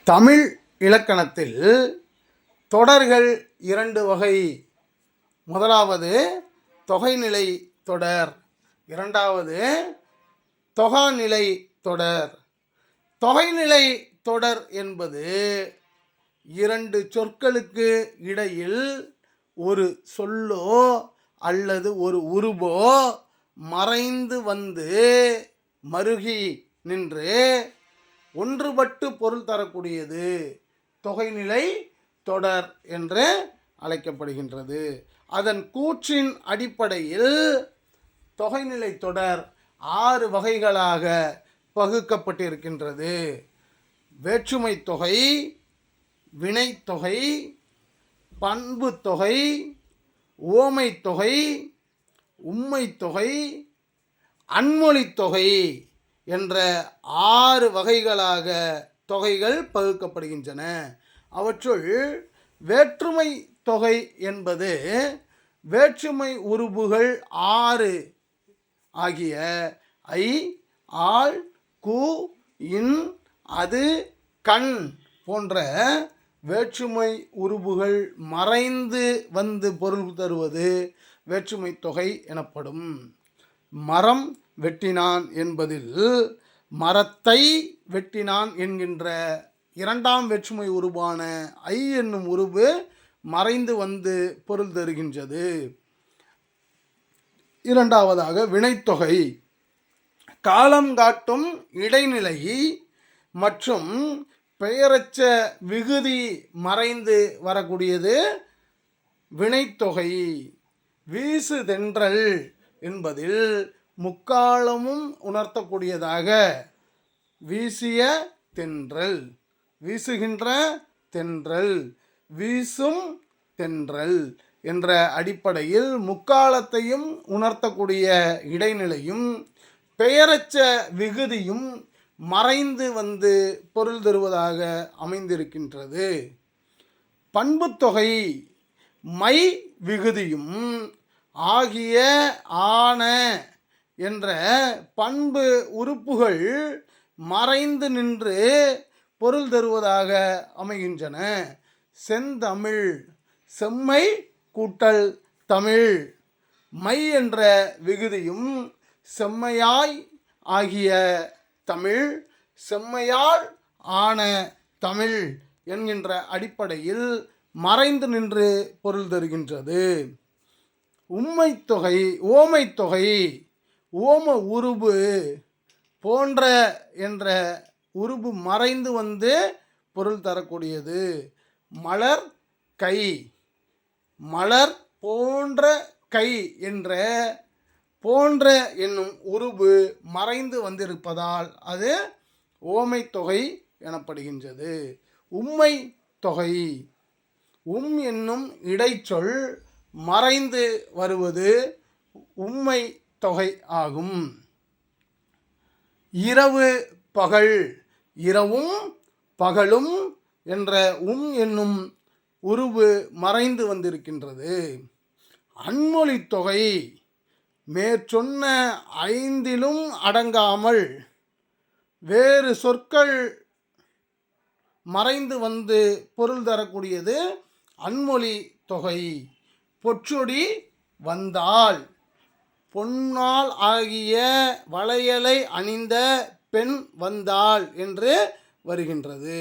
தமிழ் இலக்கணத்தில் தொடர்கள் இரண்டு வகை. முதலாவது தொகைநிலை தொடர், இரண்டாவது தொகாநிலை தொடர். தொகைநிலை தொடர் என்பது இரண்டு சொற்களுக்கு இடையில் ஒரு சொல்லோ அல்லது ஒரு உருபோ மறைந்து வந்து மருகி நின்று ஒன்றுபட்டு பொருள் தரக்கூடியது தொகைநிலை தொடர் என்று அழைக்கப்படுகின்றது. அதன் கூற்றின் அடிப்படையில் தொகைநிலை தொடர் 6 வகைகளாக பகுக்கப்பட்டிருக்கின்றது. வேற்றுமை தொகை, வினைத்தொகை, பண்பு தொகை, உவமை தொகை, உம்மை தொகை, அன்மொழி தொகை என்ற 6 வகைகளாக தொகைகள் பகுக்கப்படுகின்றன. அவற்றுள் வேற்றுமை தொகை என்பது வேற்றுமை உருபுகள் 6 ஆகிய ஐ, ஆள், கு, இன், அது, கண் போன்ற வேற்றுமை உருபுகள் மறைந்து வந்து பொருள் தருவது வேற்றுமை தொகை எனப்படும். மரம் வெட்டினான் என்பதில் மரத்தை வெட்டினான் என்கின்ற இரண்டாம் வேற்றுமை உருபான ஐ என்னும் உருபு மறைந்து வந்து பொருள் தருகின்றது. இரண்டாவதாக வினைத்தொகை காலம் காட்டும் இடைநிலை மற்றும் பெயரச்ச விகுதி மறைந்து வரக்கூடியது வினைத்தொகை. வீசு தென்றல் என்பதில் முக்காலமும் உணர்த்தக்கூடியதாக வீசிய தென்றல், வீசுகின்ற தென்றல், வீசும் தென்றல் என்ற அடிப்படையில் முக்காலத்தையும் உணர்த்தக்கூடிய இடைநிலையும் பெயரச்ச விகுதியும் மறைந்து வந்து பொருள் தருவதாக அமைந்திருக்கின்றது. பண்புத்தொகை மை விகுதியும் ஆகிய ஆன என்ற பண்பு உறுப்புகள் மறைந்து நின்று பொருள் தருவதாக அமைகின்றன. செந்தமிழ் செம்மை கூட்டல் தமிழ் மை என்ற விகுதியும் செம்மையாய் ஆகிய தமிழ் செம்மையால் ஆன தமிழ் என்கின்ற அடிப்படையில் மறைந்து நின்று பொருள் தருகின்றது. உம்மை தொகை ஓமை தொகை ஓம உருபு போன்ற என்ற உருபு மறைந்து வந்து பொருள் தரக்கூடியது. மலர் கை, மலர் போன்ற கை என்ற போன்ற என்னும் உருபு மறைந்து வந்திருப்பதால் அது ஓமை தொகை எனப்படுகின்றது. உம்மை தொகை என்னும் இடைச்சொல் மறைந்து வருவது உம்மை தொகை ஆகும். இரவு பகல் இரவும் பகலும் என்ற என்னும் உருவு மறைந்து வந்திருக்கின்றது. அன்மொழி தொகை மேற்சொன்ன 5லும் அடங்காமல் வேறு சொற்கள் மறைந்து வந்து பொருள் தரக்கூடியது அன்மொழி தொகை. பொற்றொடி வந்தால் பொன்னால் ஆகிய வளையலை அணிந்த பெண் வந்தாள் என்று வருகின்றது.